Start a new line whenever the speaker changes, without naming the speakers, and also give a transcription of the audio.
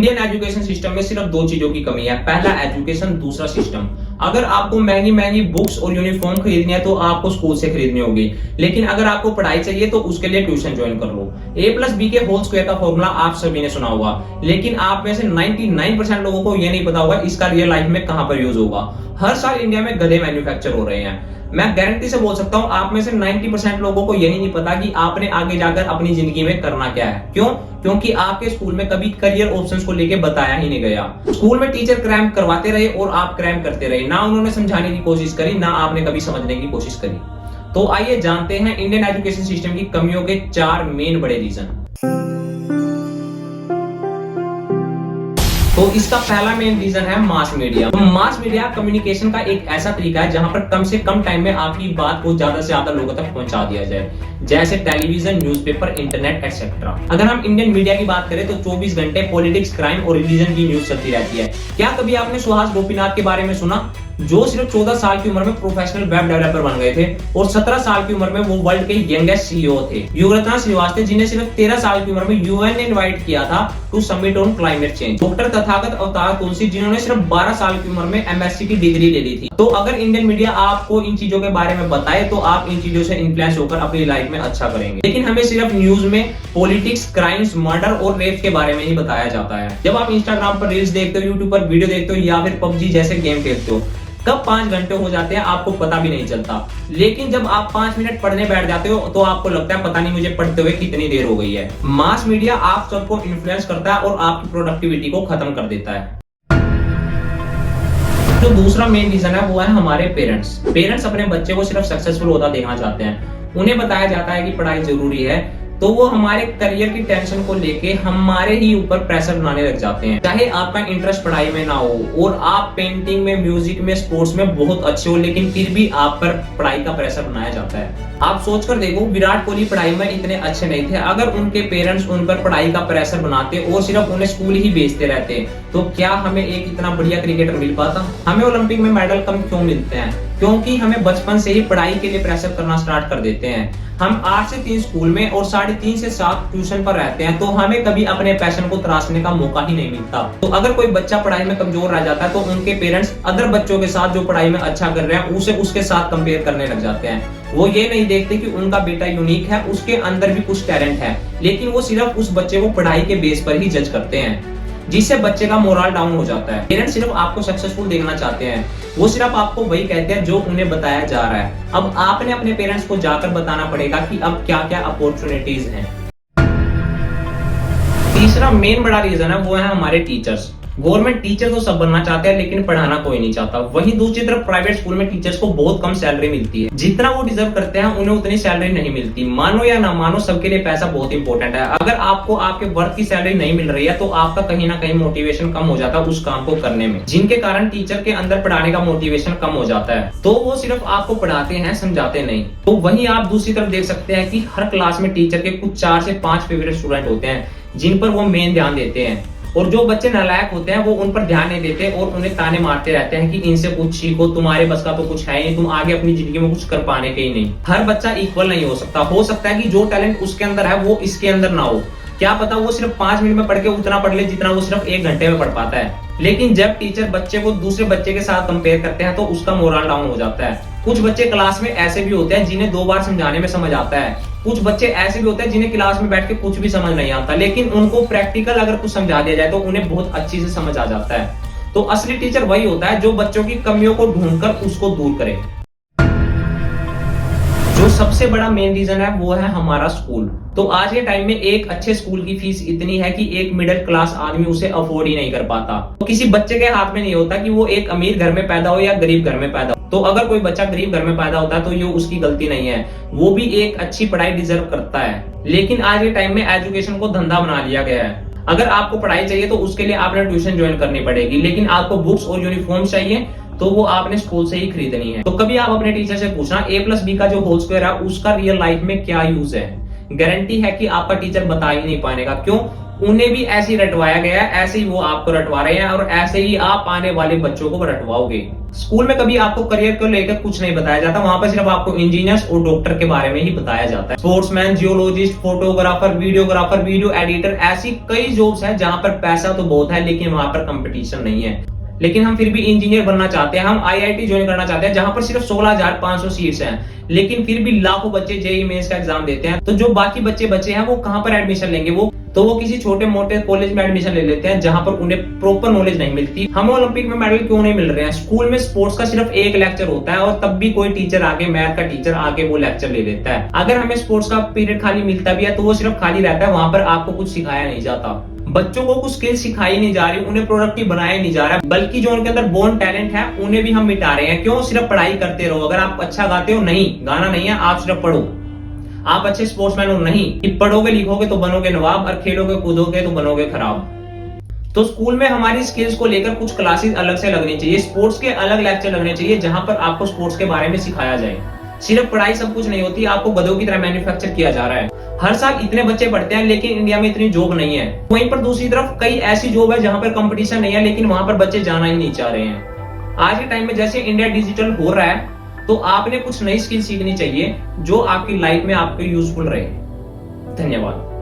Indian education system में सिर्फ दो चीजों की कमी है, पहला एजुकेशन, दूसरा सिस्टम। अगर आपको महंगी महंगी बुक्स और यूनिफॉर्म खरीदनी है तो आपको स्कूल से खरीदनी होगी, लेकिन अगर आपको पढ़ाई चाहिए तो उसके लिए ट्यूशन ज्वाइन कर लो। A+B के होल स्क्वायर का फॉर्मूला आप सभी ने सुना होगा, लेकिन आप में से 99% लोगों को यह नहीं पता होगा इसका रियल लाइफ में कहां पर यूज होगा। हर साल इंडिया में गधे मैन्युफैक्चर हो रहे हैं। मैं गारंटी से बोल सकता हूं आप में से 90% लोगों को यही नहीं पता कि आपने आगे जाकर अपनी जिंदगी में करना क्या है। क्यों? क्योंकि आपके स्कूल में कभी करियर ऑप्शंस को लेके बताया ही नहीं गया। स्कूल में टीचर क्रैम करवाते रहे और आप क्रैम करते रहे, ना उन्होंने समझाने की कोशिश करी, ना आपने कभी समझने की कोशिश करी। तो आइए जानते हैं इंडियन एजुकेशन सिस्टम की कमियों के 4 मेन बड़े रीजन। तो इसका पहला मेन रीजन है मास मीडिया। तो मास मीडिया कम्युनिकेशन का एक ऐसा तरीका है जहां पर कम से कम टाइम में आपकी बात को ज्यादा से ज्यादा लोगों तक पहुंचा दिया जाए, जैसे टेलीविजन, न्यूज़पेपर, इंटरनेट एक्सेट्रा। अगर हम इंडियन मीडिया की बात करें तो 24 घंटे पॉलिटिक्स, क्राइम और रिलीजन की न्यूज चलती रहती है। क्या कभी आपने सुहास गोपीनाथ के बारे में सुना, जो सिर्फ 14 साल की उम्र में प्रोफेशनल वेब डेवलपर बन गए थे और 17 साल की उम्र में वो वर्ल्ड के यंगेस्ट सीईओ थे। युगरत्न श्रीवास्तव जिन्हें सिर्फ 13 साल की उम्र में यूएन ने इनवाइट किया था to summit on climate change. Doctor Tathagat Avatar Tulsi जिन्होंने सिर्फ 12 साल की उम्र में एमएससी की डिग्री ले ली थी। तो अगर इंडियन मीडिया आपको इन चीजों के बारे में बताए तो आप इन चीजों से इन्फ्लुएंस होकर अपनी लाइफ में अच्छा करेंगे। लेकिन हमें सिर्फ न्यूज में पॉलिटिक्स, क्राइम्स, मर्डर और रेप के बारे में ही बताया जाता है। जब आप इंस्टाग्राम पर रील्स देखते हो, यूट्यूब पर वीडियो देखते हो या फिर पबजी जैसे गेम खेलते हो, कब 5 घंटे हो जाते हैं आपको पता भी नहीं चलता। लेकिन जब आप 5 मिनट पढ़ने बैठ जाते हो तो आपको लगता है पता नहीं मुझे पढ़ते हुए कितनी देर हो गई है। मास मीडिया आप सबको इन्फ्लुएंस करता है और आपकी प्रोडक्टिविटी को खत्म कर देता है। जो दूसरा मेन रीजन है वो है हमारे पेरेंट्स। पेरेंट्स अपने बच्चे को सिर्फ सक्सेसफुल होता देखना चाहते हैं। उन्हें बताया जाता है कि पढ़ाई जरूरी है, तो वो हमारे करियर की टेंशन को लेके हमारे ही ऊपर प्रेशर बनाने लग जाते हैं। चाहे आपका इंटरेस्ट पढ़ाई में ना हो और आप पेंटिंग में, म्यूजिक में, स्पोर्ट्स में बहुत अच्छे हो, लेकिन फिर भी आप पर पढ़ाई का प्रेशर बनाया जाता है। आप सोचकर देखो, विराट कोहली पढ़ाई में इतने अच्छे नहीं थे। अगर उनके पेरेंट्स उन पर पढ़ाई का प्रेशर बनाते और सिर्फ उन्हें स्कूल ही भेजते रहते तो क्या हमें एक इतना बढ़िया क्रिकेटर मिल पाता? हमें ओलंपिक में मेडल कम क्यों मिलते हैं? क्योंकि हमें बचपन से ही पढ़ाई के लिए प्रेशर करना स्टार्ट कर देते हैं। हम 8 से 3 स्कूल में और 3:30 से 7 ट्यूशन पर रहते हैं, तो हमें कभी अपने पैशन को तराशने का मौका ही नहीं मिलता। तो अगर कोई बच्चा पढ़ाई में कमजोर रह जाता है तो उनके पेरेंट्स अदर बच्चों के साथ जो पढ़ाई में अच्छा कर रहे हैं उसे उसके साथ कंपेयर करने लग जाते हैं। वो ये नहीं देखते कि उनका बेटा यूनिक है, उसके अंदर भी कुछ टैलेंट है, लेकिन वो सिर्फ उस बच्चे को पढ़ाई के बेस पर ही जज करते हैं, जिससे बच्चे का मोरल डाउन हो जाता है। पेरेंट्स सिर्फ आपको सक्सेसफुल देखना चाहते हैं, वो सिर्फ आपको वही कहते हैं जो उन्हें बताया जा रहा है। अब आपने अपने पेरेंट्स को जाकर बताना पड़ेगा कि अब क्या क्या अपॉर्चुनिटीज हैं। तीसरा मेन बड़ा रीजन है वो है हमारे टीचर्स। गवर्नमेंट टीचर तो सब बनना चाहते हैं, लेकिन पढ़ाना कोई नहीं चाहता। वहीं दूसरी तरफ प्राइवेट स्कूल में टीचर्स को बहुत कम सैलरी मिलती है। जितना वो डिजर्व करते हैं उन्हें उतनी सैलरी नहीं मिलती। मानो या ना मानो, सबके लिए पैसा बहुत इंपॉर्टेंट है। अगर आपको आपके वर्क की सैलरी नहीं मिल रही है तो आपका कहीं ना कहीं मोटिवेशन कम हो जाता है उस काम को करने में, जिनके कारण टीचर के अंदर पढ़ाने का मोटिवेशन कम हो जाता है। तो वो सिर्फ आपको पढ़ाते हैं, समझाते नहीं। तो वहीं आप दूसरी तरफ देख सकते हैं कि हर क्लास में टीचर के कुछ 4 से 5 फेवरेट स्टूडेंट होते हैं जिन पर वो मेन ध्यान देते हैं, और जो बच्चे नालायक होते हैं वो उन पर ध्यान नहीं देते और उन्हें ताने मारते रहते हैं कि इनसे कुछ सीखो, तुम्हारे बस का तो कुछ है ही, तुम आगे अपनी जिंदगी में कुछ कर पाने के ही नहीं। हर बच्चा इक्वल नहीं हो सकता। हो सकता है कि जो टैलेंट उसके अंदर है वो इसके अंदर ना हो। क्या पता वो सिर्फ 5 मिनट में पढ़ के उतना पढ़ ले जितना वो सिर्फ 1 घंटे में पढ़ पाता है। लेकिन जब टीचर बच्चे को दूसरे बच्चे के साथ कंपेयर करते हैं तो उसका मोरल डाउन हो जाता है। कुछ बच्चे क्लास में ऐसे भी होते हैं जिन्हें 2 बार समझाने में समझ आता है। कुछ बच्चे ऐसे भी होते हैं जिन्हें क्लास में बैठ के कुछ भी समझ नहीं आता, लेकिन उनको प्रैक्टिकल अगर कुछ समझा दिया जाए तो उन्हें बहुत अच्छी से समझ आ जाता है। तो असली टीचर वही होता है जो बच्चों की कमियों को ढूंढकर उसको दूर करे। जो सबसे बड़ा मेन रीजन है वो है हमारा स्कूल। तो आज के टाइम में एक अच्छे स्कूल की फीस इतनी है कि एक मिडिल क्लास आदमी उसे अफोर्ड ही नहीं कर पाता। तो किसी बच्चे के हाथ में नहीं होता कि वो एक अमीर घर में पैदा हो या गरीब घर में पैदा हो। तो अगर कोई बच्चा गरीब घर में पैदा होता है तो ये उसकी गलती नहीं है, वो भी एक अच्छी पढ़ाई डिजर्व करता है। लेकिन आज के टाइम में एजुकेशन को धंधा बना लिया गया है। अगर आपको पढ़ाई चाहिए तो उसके लिए आपने ट्यूशन ज्वाइन करनी पड़ेगी, लेकिन आपको बुक्स और यूनिफॉर्म चाहिए तो वो आपने स्कूल से ही खरीदनी है। तो कभी आप अपने टीचर से पूछना A+B का जो होल स्क्वायर है उसका रियल लाइफ में क्या यूज है। गारंटी है कि आपका टीचर बता ही नहीं पाएगा। क्यों? उन्हें भी ऐसे ही रटवाया गया है, ऐसे ही वो आपको रटवा रहे हैं और ऐसे ही आप आने वाले बच्चों को रटवाओगे। स्कूल में कभी आपको करियर को लेकर कुछ नहीं बताया जाता, वहां पर सिर्फ आपको इंजीनियर्स और डॉक्टर के बारे में ही बताया जाता है। Sportsman, geologist, photographer, videographer, video editor, ऐसी कई जॉब्स हैं जहां पर पैसा तो बहुत है लेकिन वहां पर कंपटीशन नहीं है। लेकिन हम फिर भी इंजीनियर बनना चाहते हैं, हम आईआईटी ज्वाइन करना चाहते हैं जहां पर सिर्फ 16,500 सीट्स हैं, लेकिन फिर भी लाखों बच्चे जेईई मेंस का एग्जाम देते हैं। तो जो बाकी बच्चे बचे हैं वो कहां पर एडमिशन लेंगे? वो किसी छोटे मोटे कॉलेज में एडमिशन ले लेते हैं जहां पर उन्हें प्रॉपर नॉलेज नहीं मिलती। हमें ओलंपिक में मेडल क्यों नहीं मिल रहे हैं? स्कूल में स्पोर्ट्स का सिर्फ एक लेक्चर होता है और तब भी कोई टीचर आगे, मैथ का टीचर आगे वो लेक्चर ले लेता है। अगर हमें स्पोर्ट्स का पीरियड खाली मिलता भी है तो वो सिर्फ खाली रहता है, वहां पर आपको कुछ सिखाया नहीं जाता। बच्चों को कुछ स्किल सिखाई नहीं जा रही, उन्हें प्रोडक्टिव बनाया नहीं जा रहा, बल्कि जो उनके अंदर बोर्न टैलेंट है उन्हें भी हम मिटा रहे हैं। क्यों? सिर्फ पढ़ाई करते रहो। अगर आप अच्छा गाते हो, नहीं गाना नहीं है, आप सिर्फ पढ़ो। आप अच्छे स्पोर्ट्समैन हो, नहीं कि पढ़ोगे लिखोगे तो बनोगे नवाब और खेलोगे कूदोगे तो बनोगे खराब। तो स्कूल में हमारी स्किल्स को लेकर कुछ क्लासेस अलग से लगनी चाहिए, स्पोर्ट्स के अलग लेक्चर लगने चाहिए जहां पर आपको स्पोर्ट्स के बारे में सिखाया जाए। सिर्फ पढ़ाई सब कुछ नहीं होती, आपको गधों की तरह मैन्युफैक्चर किया जा रहा है। हर साल इतने बच्चे पढ़ते हैं लेकिन इंडिया में इतनी जॉब नहीं है। वहीं पर दूसरी तरफ कई ऐसी जॉब है जहां पर कंपटीशन नहीं है लेकिन वहां पर बच्चे जाना ही नहीं चाह रहे हैं। आज के टाइम में जैसे इंडिया डिजिटल हो रहा है तो आपने कुछ नई स्किल सीखनी चाहिए जो आपकी लाइफ में आपको यूजफुल रहे। धन्यवाद।